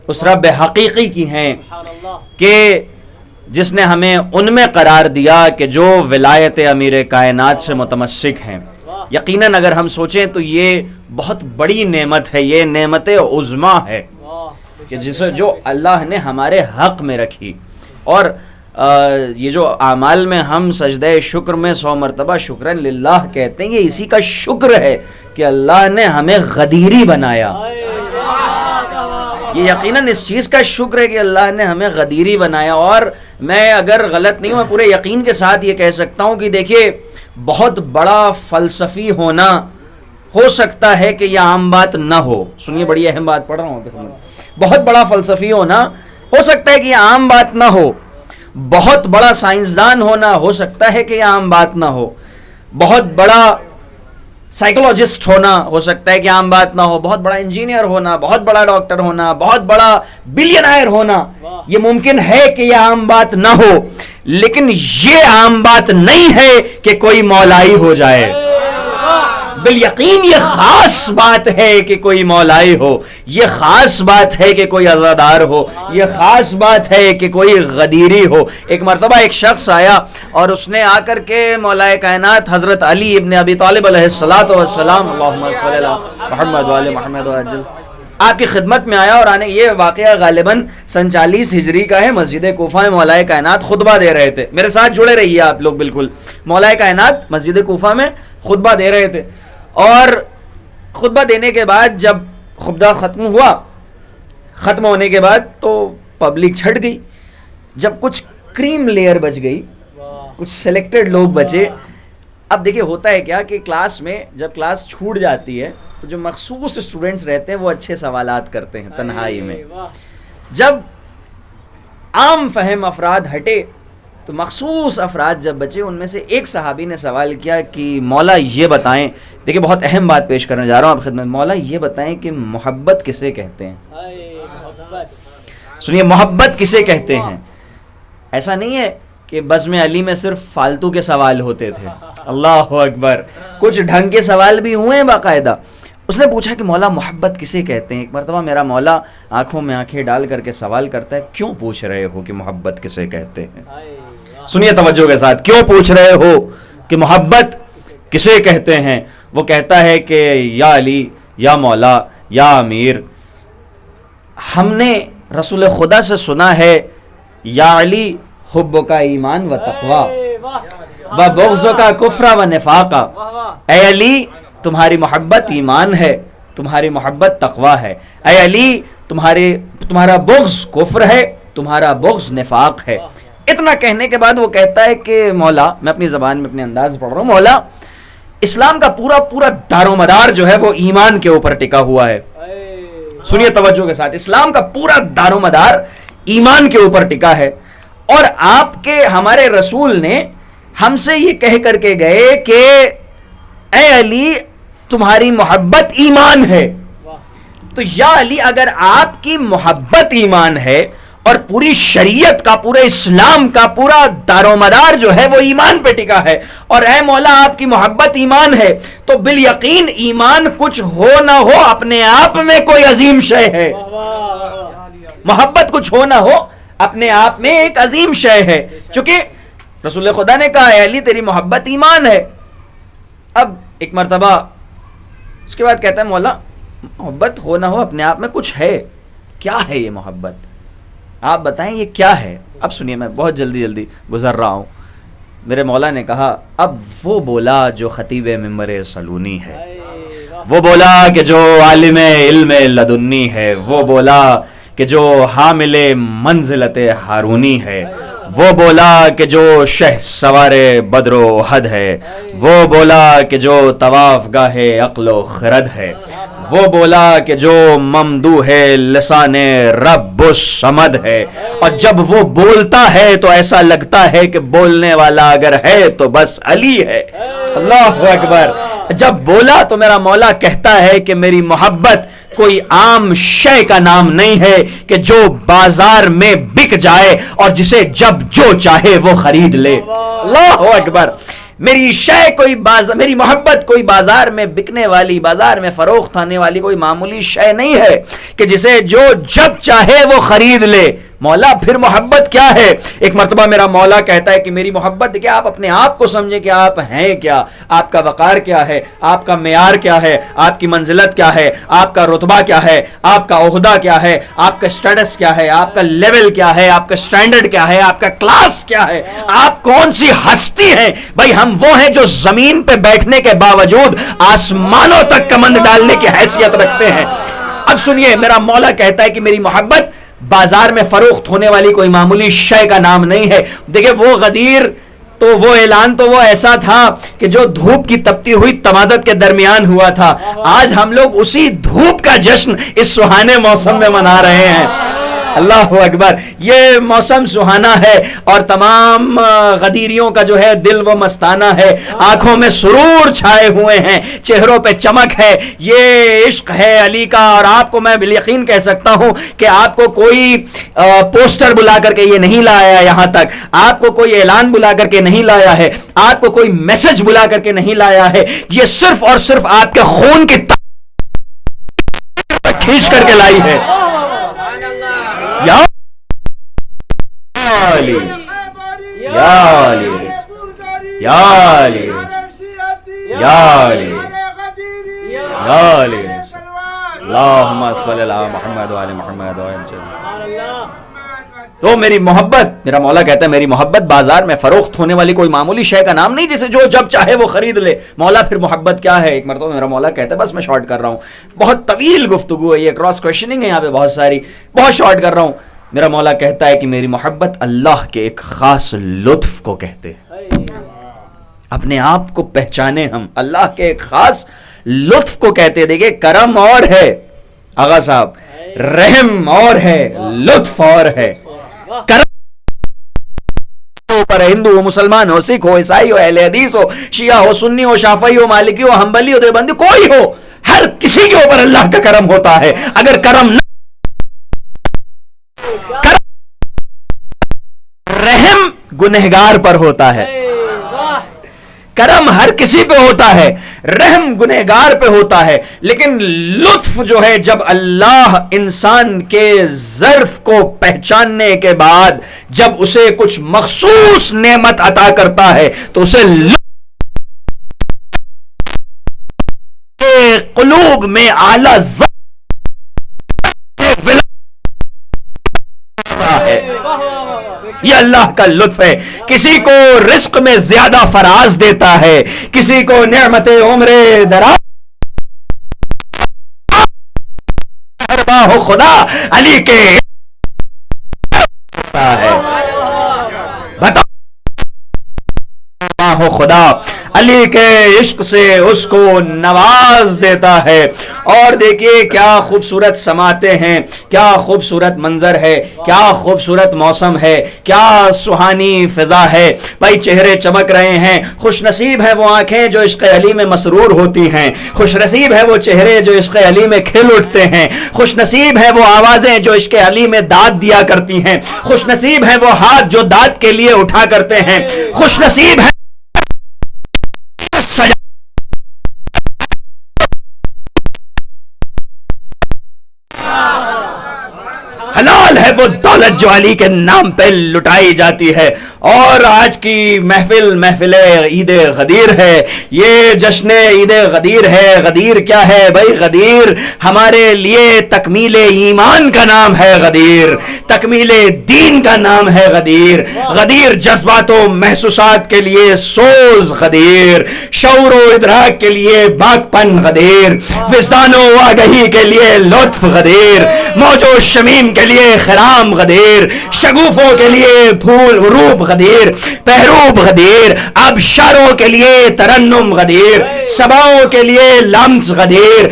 اس رب حقیقی کی ہیں کہ جس نے ہمیں ان میں قرار دیا کہ جو ولایت امیر کائنات سے متمسک ہیں. یقیناً اگر ہم سوچیں تو یہ بہت بڑی نعمت ہے، یہ نعمت عظمیٰ ہے کہ جسے جو اللہ نے ہمارے حق میں رکھی. اور یہ جو اعمال میں ہم سجدہ شکر میں 100 مرتبہ شکرن للہ کہتے ہیں، یہ اسی کا شکر ہے کہ اللہ نے ہمیں غدیری بنایا. یہ یقیناً اس چیز کا شکر ہے کہ اللہ نے ہمیں غدیری بنایا. اور میں اگر غلط نہیں ہوں، میں پورے یقین کے ساتھ یہ کہہ سکتا ہوں کہ دیکھیے بہت بڑا فلسفی ہونا ہو سکتا ہے کہ یہ عام بات نہ ہو. سنیے، بڑی اہم بات پڑھ رہا ہوں. بہت بڑا فلسفی ہونا ہو سکتا ہے کہ یہ عام بات نہ ہو. بہت بڑا سائنسدان ہونا ہو سکتا ہے کہ یہ عام بات نہ ہو. بہت بڑا سائیکولوجسٹ ہونا ہو سکتا ہے کہ عام بات نہ ہو. بہت بڑا انجینئر ہونا، بہت بڑا ڈاکٹر ہونا، بہت بڑا بلینئر ہونا، یہ ممکن ہے کہ یہ عام بات نہ ہو. لیکن یہ عام بات نہیں ہے کہ کوئی مولائی ہو جائے. بالیقین یہ خاص بات ہے کہ کوئی مولائی ہو، یہ خاص بات ہے کہ کوئی عزادار ہو، یہ خاص بات ہے کہ کوئی غدیری ہو. ایک مرتبہ ایک شخص آیا اور اس نے آ کر کے مولائے کائنات حضرت علی ابن ابی طالب علیہ السلام اللہم صلی علی محمد وعلی محمد وعجل آپ کی خدمت میں آیا. اور آنے یہ واقعہ غالباً 47 ہجری کا ہے. مسجد کوفہ میں مولائے کائنات خطبہ دے رہے تھے. میرے ساتھ جڑے رہیے آپ لوگ بالکل. مولائے کائنات مسجد کوفہ میں خطبہ دے رہے تھے اور خطبہ دینے کے بعد جب خطبہ ختم ہونے کے بعد تو پبلک چھٹ گئی. جب کچھ کریم لیئر بچ گئی، کچھ سلیکٹڈ لوگ بچے. اب دیکھیں ہوتا ہے کیا کہ کلاس میں جب کلاس چھوٹ جاتی ہے تو جو مخصوص اسٹوڈنٹس رہتے ہیں وہ اچھے سوالات کرتے ہیں تنہائی میں. جب عام فہم افراد ہٹے تو مخصوص افراد جب بچے، ان میں سے ایک صحابی نے سوال کیا کہ مولا یہ بتائیں، دیکھیں بہت اہم بات پیش کرنے جا رہا ہوں آپ خدمت، مولا یہ بتائیں کہ محبت کسے کہتے ہیں. سنیے، محبت کسے کہتے ہیں. ایسا نہیں ہے کہ بزم علی میں صرف فالتو کے سوال ہوتے تھے. اللہ اکبر، کچھ ڈھنگ کے سوال بھی ہوئے ہیں باقاعدہ. اس نے پوچھا کہ مولا محبت کسے کہتے ہیں. ایک مرتبہ میرا مولا آنکھوں میں آنکھیں ڈال کر کے سوال کرتا ہے، کیوں پوچھ رہے ہو کہ محبت کسے کہتے ہیں؟ سنیے توجہ کے ساتھ، کیوں پوچھ رہے ہو کہ محبت کسے کہتے ہیں؟ وہ کہتا ہے کہ یا علی، یا مولا، یا امیر، ہم نے رسول خدا سے سنا ہے یا علی حب کا ایمان و تقوی و بغض کا کفر و نفاقہ. اے علی تمہاری محبت ایمان ہے، تمہاری محبت تقوی ہے. اے علی تمہارا بغض کفر ہے، تمہارا بغض نفاق ہے. اتنا کہنے کے بعد وہ کہتا ہے کہ مولا، میں اپنی زبان میں اپنے انداز پڑھ رہا ہوں، مولا اسلام کا پورا دار و مدار جو ہے وہ ایمان کے اوپر ٹکا ہوا ہے. سنیے توجہ کے ساتھ، اسلام کا پورا دار و مدار ایمان کے اوپر ٹکا ہے. اور آپ کے ہمارے رسول نے ہم سے یہ کہہ کر کے گئے کہ اے علی تمہاری محبت ایمان ہے. تو یا علی اگر آپ کی محبت ایمان ہے اور پوری شریعت کا، پورے اسلام کا پورا دار و مدار جو ہے وہ ایمان پہ ٹکا ہے، اور اے مولا آپ کی محبت ایمان ہے، تو بالیقین ایمان کچھ ہو نہ ہو اپنے آپ میں کوئی عظیم شے ہے. محبت کچھ ہو نہ ہو اپنے آپ میں ایک عظیم شے ہے. چونکہ رسول خدا نے کہا اے علی تیری محبت ایمان ہے. اب ایک مرتبہ اس کے بعد کہتا ہے مولا محبت ہو نہ ہو اپنے آپ میں کچھ ہے. کیا ہے یہ محبت؟ آپ بتائیں یہ کیا ہے؟ اب سنیے، میں بہت جلدی گزر رہا ہوں. میرے مولا نے کہا اب وہ بولا جو خطیب ممبر سلونی ہے، وہ بولا کہ جو عالم علم لدنی ہے، وہ بولا کہ جو حامل منزلت ہارونی ہے، وہ بولا کہ جو شہ سوار بدر و احد ہے، وہ بولا کہ جو طواف گاہ عقل و خرد ہے، وہ بولا کہ جو ممدوح لسان رب الصمد ہے. اور جب وہ بولتا ہے تو ایسا لگتا ہے کہ بولنے والا اگر ہے تو بس علی ہے. اللہ اکبر. جب بولا تو میرا مولا کہتا ہے کہ میری محبت کوئی عام شے کا نام نہیں ہے کہ جو بازار میں بک جائے اور جسے جب جو چاہے وہ خرید لے. اللہ اکبر. میری شے کوئی میری محبت کوئی بازار میں بکنے والی، بازار میں فروخت ہونے والی کوئی معمولی شے نہیں ہے کہ جسے جو جب چاہے وہ خرید لے۔ مولا پھر محبت کیا ہے؟ ایک مرتبہ میرا مولا کہتا ہے کہ میری محبت کہ آپ اپنے آپ کو سمجھیں کہ آپ ہیں کیا، آپ کا وقار کیا ہے، آپ کا معیار کیا ہے، آپ کی منزلت کیا ہے، آپ کا رتبہ کیا ہے، آپ کا عہدہ کیا ہے، آپ کا سٹیٹس کیا ہے، آپ کا لیول کیا ہے، آپ کا سٹینڈرڈ کیا ہے، آپ کا کلاس کیا ہے، آپ کون سی ہستی ہیں۔ بھائی ہم وہ ہیں جو زمین پہ بیٹھنے کے باوجود آسمانوں تک کمند ڈالنے کی حیثیت رکھتے ہیں۔ اب سنیے، میرا مولا کہتا ہے کہ میری محبت بازار میں فروخت ہونے والی کوئی معمولی شے کا نام نہیں ہے۔ دیکھیں وہ غدیر تو وہ اعلان تو وہ ایسا تھا کہ جو دھوپ کی تپتی ہوئی تمازت کے درمیان ہوا تھا، آج ہم لوگ اسی دھوپ کا جشن اس سہانے موسم میں منا رہے ہیں۔ اللہ اکبر، یہ موسم سہانا ہے اور تمام غدیریوں کا جو ہے دل وہ مستانہ ہے، آنکھوں میں سرور چھائے ہوئے ہیں، چہروں پہ چمک ہے، یہ عشق ہے علی کا۔ اور آپ کو میں بالیقین کہہ سکتا ہوں کہ آپ کو کوئی پوسٹر بلا کر کے یہ نہیں لایا یہاں تک، آپ کو کوئی اعلان بلا کر کے نہیں لایا ہے، آپ کو کوئی میسج بلا کر کے نہیں لایا ہے، یہ صرف اور صرف آپ کے خون کی کھینچ کر کے لائی ہے۔ یا علی یا علی یا علی یا علی یا علی اللہم صلی علی محمد وعلی محمد تو میری محبت، میرا مولا کہتا ہے میری محبت بازار میں فروخت ہونے والی کوئی معمولی شے کا نام نہیں جسے جو جب چاہے وہ خرید لے۔ مولا پھر محبت کیا ہے؟ ایک مرتبہ میرا مولا کہتا ہے، بس میں شارٹ کر رہا ہوں، بہت طویل گفتگو ہے یہ، کراس کویشچننگ ہے یہاں پہ بہت ساری، بہت شارٹ کر رہا ہوں۔ میرا مولا کہتا ہے کہ میری محبت اللہ کے ایک خاص لطف کو کہتے ہیں۔ اپنے آپ کو پہچانے ہم، اللہ کے ایک خاص لطف کو کہتے ہیں۔ دیکھیں کرم اور ہے آغا صاحب، رحم اور ہے، لطف اور ہے۔ کرم پر ہندو ہو، مسلمان ہو، سکھ ہو، عیسائی ہو، اہل حدیث ہو، شیعہ ہو، سنی ہو، شافعی ہو، مالکی ہو، حنبلی ہو، دیوبندی، کوئی ہو، ہر کسی کے اوپر اللہ کا کرم ہوتا ہے۔ اگر کرم نہ رحم گنہگار پر ہوتا ہے، کرم ہر کسی پہ ہوتا ہے، رحم گنہگار پہ ہوتا ہے، لیکن لطف جو ہے جب اللہ انسان کے ظرف کو پہچاننے کے بعد جب اسے کچھ مخصوص نعمت عطا کرتا ہے تو اسے قلوب میں اعلی ہے۔ یہ اللہ کا لطف ہے، کسی کو رزق میں زیادہ فراز دیتا ہے، کسی کو نعمت عمر دراز ہو، خدا علی کے ہے۔ بتا ہو خدا علی کے عشق سے اس کو نواز دیتا ہے۔ اور دیکھیے کیا خوبصورت سماتے ہیں، کیا خوبصورت منظر ہے، کیا خوبصورت موسم ہے، کیا سہانی فضا ہے۔ بھائی چہرے چمک رہے ہیں، خوش نصیب ہے وہ آنکھیں جو عشق علی میں مسرور ہوتی ہیں، خوش نصیب ہے وہ چہرے جو عشق علی میں کھل اٹھتے ہیں، خوش نصیب ہے وہ آوازیں جو عشق علی میں داد دیا کرتی ہیں، خوش نصیب ہے وہ ہاتھ جو داد کے لیے اٹھا کرتے ہیں، خوش نصیب ہے حلال ہے وہ دولت جو علی کے نام پہ لٹائی جاتی ہے۔ اور آج کی محفل عید غدیر ہے، یہ جشن عید غدیر ہے۔ غدیر کیا ہے بھائی؟ غدیر ہمارے لیے تکمیل ایمان کا نام ہے، غدیر تکمیل دین کا نام ہے، غدیر غدیر جذبات و محسوسات کے لیے سوز، غدیر شعور و ادراک کے لیے باکپن، غدیر وجدان و آگہی کے لیے لطف، غدیر موج و شمیم کے لیے خرام، غدیر شگوفوں کے لیے پھول روپ، غدیر پہروب، غدیر ابشاروں کے لیے ترنم، غدیر سباؤں کے لیے لمس، غدیر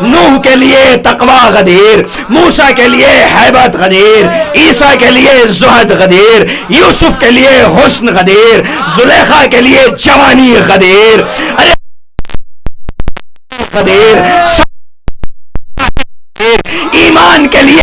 نوح کے لیے تقوی، غدیر موسیٰ کے لیے ہیبت، غدیر عیسیٰ کے لیے زہد، غدیر یوسف کے لیے حسن، غدیر زلیخا کے لیے جوانی، غدیر غدیر ایمان کے لیے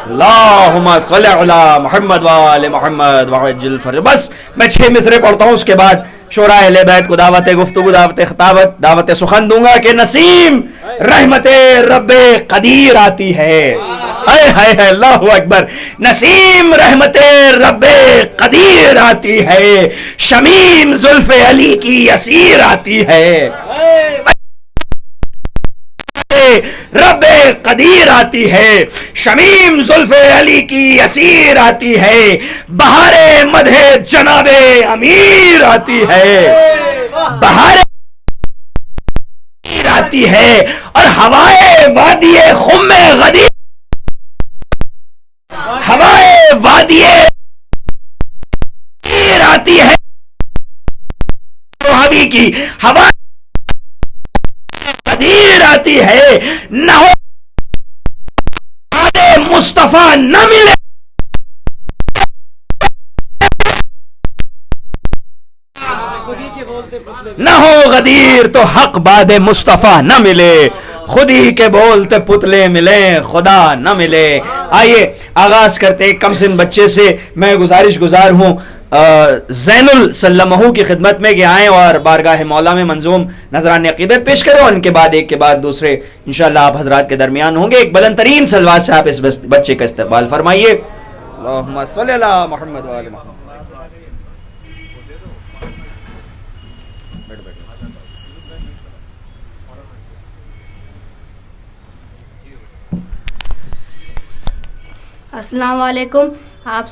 اللہم صلی علی محمد وآل محمد وعجل فرج. بس میں 6 مصرے پڑھتا ہوں، اس کے بعد شورا اہل بیت کو دعوت گفتگو، دعوت خطابت، دعوت سخن دوں گا کہ نسیم رحمت رب قدیر آتی ہے. ہائے ہائے ہائے، اللہ اکبر. نسیم رحمت رب قدیر آتی ہے، شمیم زلف علی کی اسیر آتی ہے. رب قدیر آتی ہے، شمیم زلف علی کی اسیر آتی ہے، بہار مدح جناب امیر آتی ہے، بہار آتی ہے، اور ہوائے وادی خم غدیر، ہوائے وادی آتی ہے روحانی کی، ہوا قدیر آتی ہے. نہ ہو مصطفیٰ نہ ملے، نہ ہو غدیر تو حق باد مصطفیٰ نہ ملے، خودی کے بولتے پتلے ملیں خدا نہ ملے. آئیے آغاز کرتے کم سن بچے سے. میں گزارش گزار ہوں زین السلمہ کی خدمت میں کہ آئیں اور بارگاہ مولا میں منظوم نذران عقیدت پیش کرو. ان کے بعد ایک کے بعد دوسرے انشاءاللہ آپ حضرات کے درمیان ہوں گے. ایک بلند ترین صلوات سے آپ اس بچے کا استقبال فرمائیے. اللہم صلی علی محمد وآل محمد. السلام علیکم. آپ